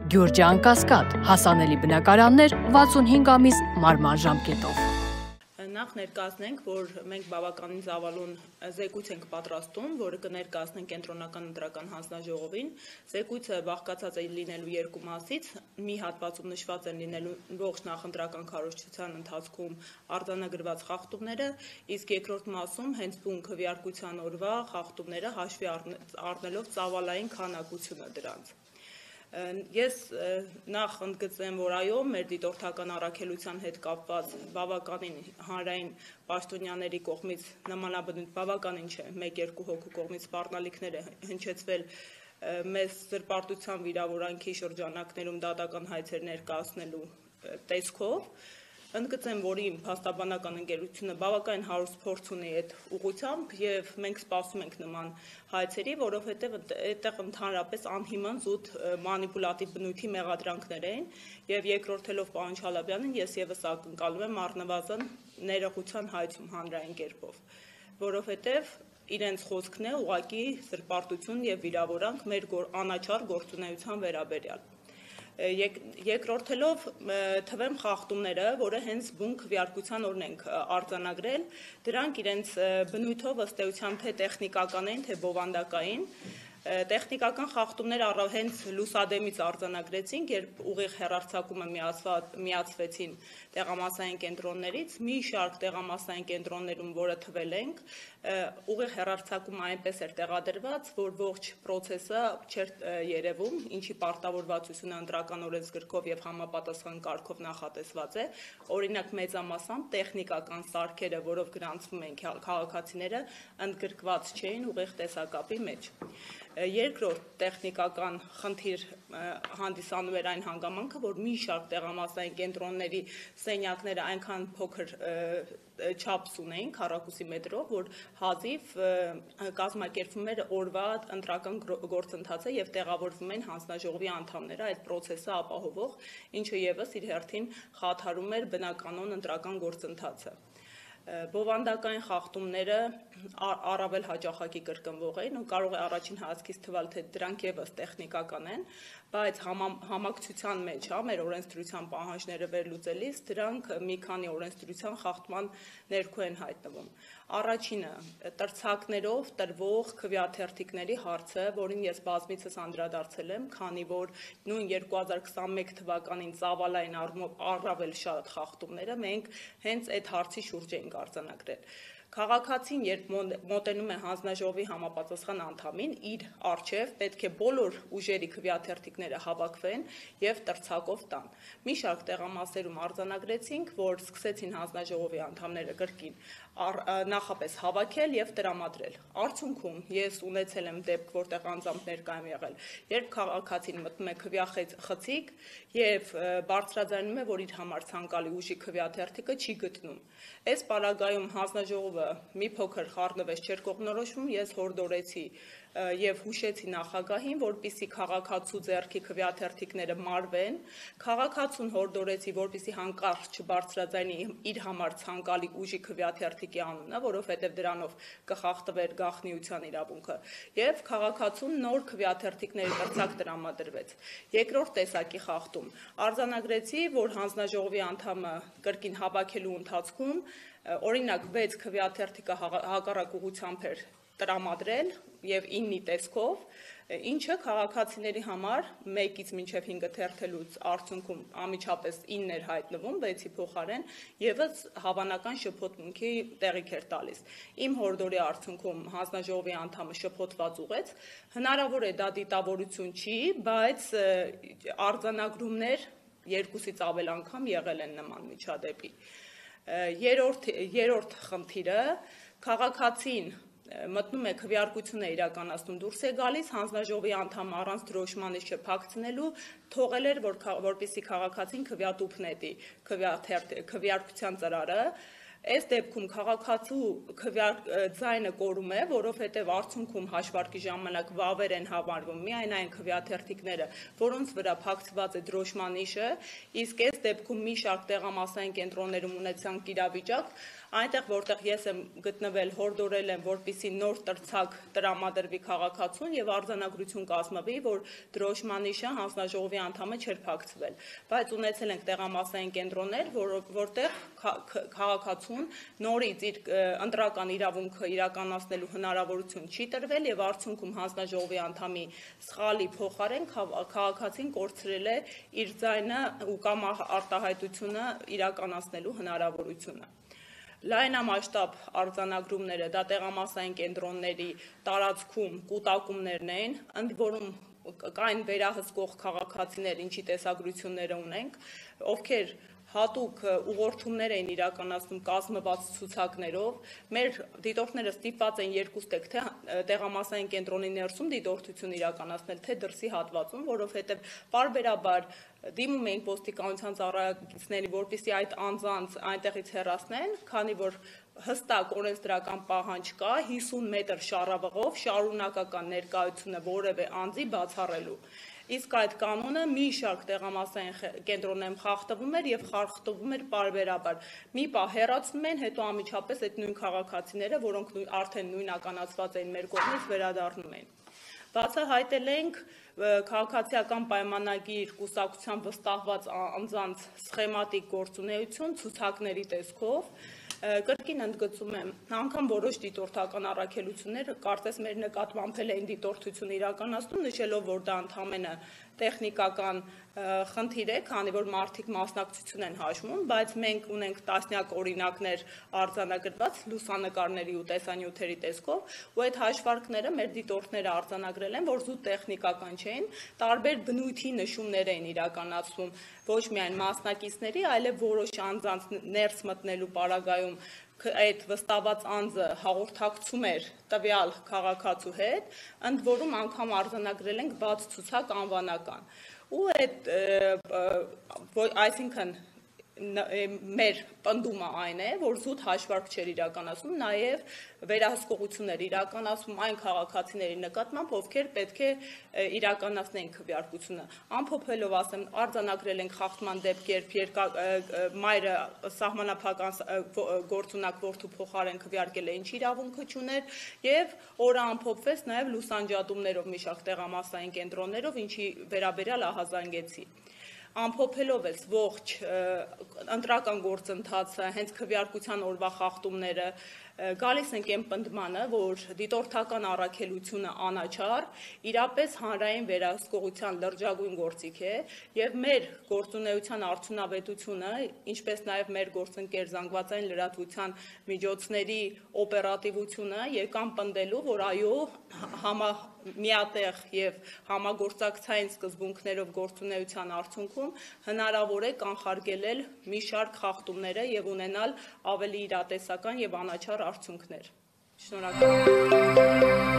Գյուրջան Կասկադ, հասանելի բնակարաններ 65 ամիս մարման ժամկետով։ Նախ ներկայացնենք, որ մենք բավականին ծավալուն զեկույց ենք պատրաստում, որը կներկայացնենք կենտրոնական ընտրական հանձնաժողովին։ Զեկույցը բաղկացած է լինելու երկու մասից, մի հատվածում նշված են լինելու ողջ նախընտրական քարոզչության ընթացքում արձանագրված խախտումները, իսկ երկրորդ մասում հենց բուն քվեարկության օրվա խախտումները հաշվի առնելով ծավալային քանակությունը դրանց։ Ես նախ ընդգծեմ, որ այո, մեր դիտորդական առաքելության հետ կապված բավականին հանրային պաշտոնյաների կողմից նմանաբնույթ բավականին չէ, 1-2 հոգու կողմից սպառնալիքներ է հնչեցվել մեզ զրպարտության վիրավորանքի շրջանակներում դատական հայցեր ներկայացնելու տեսքով։ Ընդգծեմ, որ իմ փաստաբանական ընկերությունը բավականին հարուստ փորձ ունի այդ ուղղությամբ եւ մենք սպասում ենք նման հայցերի, որովհետեւ այդտեղ ընդհանրապես անհիմն զուտ մանիպուլատիվ բնույթի մեղադրանքներ էին եւ երկրորդելով պարոն Չալաբյանին ես եւս ակնկալում եմ առնվազն ներողության հայցում հանրային կերպով, որովհետեւ իրենց խոսքն է ուղղակի զրպարտություն եւ վիրավորանք մեր անաչառ գործունեության վերաբերյալ։ Երկրորդելով թվեմ խախտումները, որը հենց բուն քվեարկության օրն ենք արձանագրել, դրանք իրենց բնույթով ըստ էության թե տեխնիկական են, թե բովանդակային։ Տեխնիկական խախտումները հենց լուսադեմից արձանագրեցինք, երբ ուղիղ հեռարձակումը միացվեցին տեղամասային կենտրոններից, մի շարք տեղամասային կենտրոններում, որը թվել ենք, ուղիղ հեռարձակումը այնպես էր տեղադրված, որ ողջ process-ը չէր երևում, ինչի պարտավորվածությունը ընտրական օրենսգրքով եւ համապատասխան կարգով նախատեսված է, օրինակ մեծամասամբ տեխնիկական սարքերը, որով գրանցվում են քաղաքացիները, ընդգրկված չէին ուղիղ տեսակապի մեջ։ Երկրորդ տեխնիկական խնդիր հանդիսանում էր այն հանգամանքը, որ մի շարք տեղամասային կենտրոնների սենյակները այնքան փոքր չափս ունեին քառակուսի մետրով, որ հազիվ կազմակերպվում էր օրվա ընտրական գործընթացը եւ տեղավորվում են հանձնաժողովի անդամները այդ process-ը ապահովող, ինչը եւս իր հերթին խաթարում էր բնականոն ընտրական գործընթացը։ Բովանդակային խախտումները առավել հաճախակի կրկնվող էին ու կարող է առաջին հայացքից թվալ, թե դրանք եւս տեխնիկական են, բայց համակցության մեջ, մեր օրենսդրության պահանջները վերլուծելիս դրանք մի քանի օրենսդրության խախտման ներքո են հայտնվում։ Առաջինը տրցակներով տրվող քվեաթերթիկների հարցը, որին ես բազմիցս անդրադարձել եմ, քանի որ նույն 2021 թվականին ծավալային առումով առավել շատ խախտումները մենք հենց այդ հարցի շուրջ ենք արձանագրել։ Քաղաքացին, երբ մոտենում է հանձնաժողովի համապատասխան անդամին, իր առջև պետք է բոլոր ուժերի քվեաթերթիկները հավաքվեն եւ տրցակով տան։ Մի շարք տեղամասերում արձանագրեցինք, որ սկսեցին հանձնաժողովի անդամները կրկին նախապես հավաքել եւ տրամադրել։ Արդյունքում ես ունեցել եմ դեպք, որտեղ անձամբ ներկա եմ եղել, երբ քաղաքացին մտնում է քվեախցիկ եւ բարձրաձայնում է, որ իր համար ցանկալի ուժի քվեաթերթիկը չի գտնում։ Այս պարագայում հանձնաժողովը մի փոքր խառնվեց չէր կողմնորոշվում, ես հորդորեցի եւ հուշեցի նախագահին, որպիսի քաղաքացու ձեռքի քվեաթերթիկները մարվեն, քաղաքացուն հորդորեցի, որպիսի հանկարծ չբարձրաձայնի իր համար ցանկալի ուժի քվեաթերթիկի անունը, որովհետեւ դրանով կխախտվեր գաղտնիության իրավունքը, եւ քաղաքացուն նոր քվեաթերթիկների տրցակ տրամադրվեց։ Երկրորդ տեսակի խախտում արձանագրեցի, որ հանձնաժողովի անդամը կրկին հավաքելու ընթացքում օրինակ 6 քվեաթերթիկը հակառակ ուղղությամբ էր տրամադրել եւ 9-ի տեսքով, ինչը քաղաքացիների համար 1-ից մինչև 5 թերթելուց արդյունքում անմիջապես 9 էր հայտնվում 6-ի փոխարեն եւս հավանական շփոթմունքի տեղիք էր տալիս։ Իմ հորդորի արդյունքում հանձնաժողովի անդամը շփոթված ուղեց, հնարավոր է դա դիտավորություն չի, բայց արձանագրումներ 2-ից ավել անգամ եղել են նման միջադեպի։ Երրորդ խնդիրը քաղաքացին մտնում է քվեարկություն է իրականացնում, դուրս է գալիս, հանձնաժողովի անդամը առանց դրոշմանից չփակցնելու թողել էր, որպեսզի քաղաքացին քվեատուփ նետի քվեարկության ծրարը, Այս դեպքում քաղաքացու ձայնը կորում է, որովհետև արդյունքում հաշվարկի ժամանակ վավեր են համարվում միայն այն քվեաթերթիկները, որոնց վրա փակցված է դրոշմանիշը, իսկ այս դեպքում մի շարք տեղամասային կենտրոններում ունեցանք իրավիճակ, այնտեղ որտեղ ես եմ գտնվել, հորդորել եմ, որպեսզի նոր տրցակ տրամադրվի քաղաքացուն եւ արձանագրություն կազմվի, որ դրոշմանիշը հանձնաժողովի անդամը չէր փակցվել, բայց ունեցել ենք տեղամասային կենտրոններ, որտեղ քաղաքացուն նորից իր ընտրական իրավունքը իրականացնելու հնարավորություն չի տրվել եւ արդյունքում հանձնաժողովի անդամի սխալի փոխարեն քաղաքացին կորցրել է իր ձայնը ու կամ արտահայտությունը իրականացնելու հնարավորությունը։ Լայնամասշտաբ արձանագրումները դա տեղամասային կենտրոնների տարածքում կուտակումներն էին, ընդ որում կային վերահսկող քաղաքացիներ, ինչի տեսագրությունները ունենք, ովքեր հատուկ ուղղորդումներ էին իրականացնում կազմված ցուցակներով, մեր դիտորդները ստիպված են երկուստեք թե տեղամասային կենտրոնի ներսում դիտորդություն իրականացնել, թե դրսի հատվածում, որովհետև պարբերաբար դիմում էին ոստիկանության ծառայությունների, որպեսզի այդ անձանց այնտեղից հեռացնեն, քանի որ հստակ օրենսդրական պահանջ կա 50 մետր շառավղով շարունակական ներկայությունը որևէ անձի բացառելու։ Իսկ այդ կանոնը մի շարք տեղամասային կենտրոններում խախտվում էր եւ խախտվում էր պարբերաբար։ Մի պահ հեռացնում են, հետո անմիջապես այդ նույն քաղաքացիները, որոնք արդեն նույնականացված էին մեր կողմից, վերադառնում են։ Բացահայտել ենք քաղաքացիական պայմանագիր կուսակցությամբ վստահված անձանց սխեմատիկ գործունեություն ցուցակների տեսքով, կրկին ընդգծում եմ, անգամ որոշ դիտորդական առաքելություններ կարծես մեր նկատմամբ էին դիտորդություն իրականացնում, նշելով, որ դա ընդամենը տեխնիկական խնդիր է, քանի որ մարդիկ մասնակցություն են հաշվում, բայց մենք ունենք տասնյակ օրինակներ արձանագրված լուսանկարների ու տեսանյութերի տեսքով, ու այդ հաշվարկները մեր դիտորդները արձանագրել են, որ զուտ տեխնիկական չէին, տարբեր բնույթի նշումներ էին իրականացվում ոչ միայն մասնակիցների, այլև որոշ անձանց ներս մտնելու պարագայում այդ վստահված անձը հաղորդակցում էր տվյալ քաղաքացու հետ, ընդ որում անգամ արձանագրել ենք բաց ցուցակ անվանական։ Ու այդ այսինքն մեր պնդումը այն է, որ զուտ հաշվարկ չէր իրականացում, նաև վերահսկողություններ իրականացում այն քաղաքացիների նկատմամբ, ովքեր պետք է իրականացնեն քվեարկությունը։ Ամփոփելով ասեմ, արձանագրել ենք խախտման դեպքեր, երբ մայրը սահմանափական գործունակ որդու փոխարեն քվեարկել է, ինչ իրավունքը չուներ, եւ օրը ամփոփվեց նաև լուսանջատումներով մի շարք տեղամասային կենտրոններով, ինչի վերաբերյալ ահազանգեցի։ Ամփոփելով ես ողջ ընտրական գործընթացը, հենց քվեարկության օրվա խախտումները, գալիս ենք այն պնդմանը, որ դիտորդական առաքելությունը անաչառ, իրապես հանրային վերահսկողության լրջագույն գործիք է, եւ մեր գործունեության արդյունավետությունը, ինչպես նաև մեր գործընկեր զանգվածային լրատվության միջոցների օպերատիվությունը եկան պնդելու, որ այո, միատեղ եւ համագործակցային սկզբունքներով գործունեության արդյունքում հնարավոր է կանխարգելել մի շարք խախտումները եւ ունենալ ավելի իրատեսական եւ անաչառ արդյունքներ։ Շնորհակալ եմ։